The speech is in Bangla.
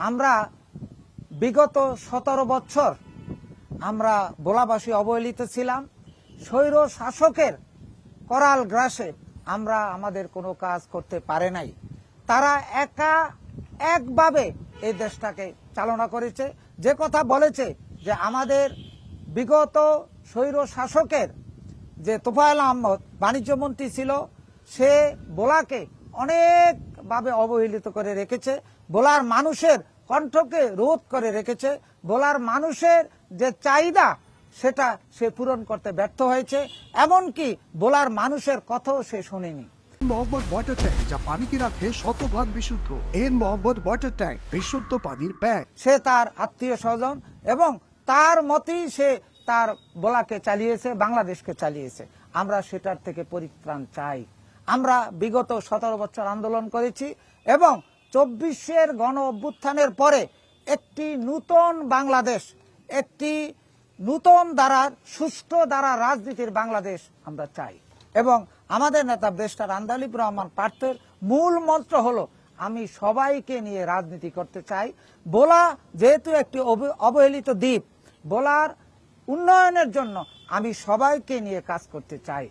আমরা বিগত 17 বছর আমরা ভোলাবাসী অবহেলিত ছিলাম। স্বৈর শাসকের করাল গ্রাসে আমরা আমাদের কোনো কাজ করতে পারে নাই। তারা একভাবে এই দেশটাকে চালনা করেছে। যে কথা বলেছে যে আমাদের বিগত স্বৈর শাসকের যে তোফায়েল আহমদ বাণিজ্য মন্ত্রী ছিল, সে ভোলাকে অনেকভাবে অবহেলিত করে রেখেছে, ভোলার মানুষের কণ্ঠকে রোধ করে রেখেছে, ভোলার মানুষের যে চাহিদা সেটা সে পূরণ করতে ব্যর্থ হয়েছে, এমনকি ভোলার মানুষের কথাও সে শোনেনি। মোহাম্মদ ওয়াটার ট্যাঙ্ক, যা পানিকে রাখে শতভাগ বিশুদ্ধ। এন মোহাম্মদ ওয়াটার ট্যাঙ্ক, বিশুদ্ধ পানির ব্যাংক। সে তার আত্মীয় স্বজন এবং তার মতেই সে তার ভোলাকে চালিয়েছে, বাংলাদেশকে চালিয়েছে। আমরা সেটার থেকে পরিত্রাণ চাই। আমরা বিগত 17 বছর আন্দোলন করেছি এবং 24-এর গণ অভ্যুত্থানের পরে একটি নূতন বাংলাদেশ, একটি নূতন ধারার সুষ্ঠু ধারা রাজনীতির বাংলাদেশ আমরা চাই। এবং আমাদের নেতা ব্যারিস্টার আন্দালিব রহমান পার্থের মূল মন্ত্র হলো, আমি সবাইকে নিয়ে রাজনীতি করতে চাই। ভোলা যেহেতু একটি অবহেলিত দ্বীপ, ভোলার উন্নয়নের জন্য আমি সবাইকে নিয়ে কাজ করতে চাই।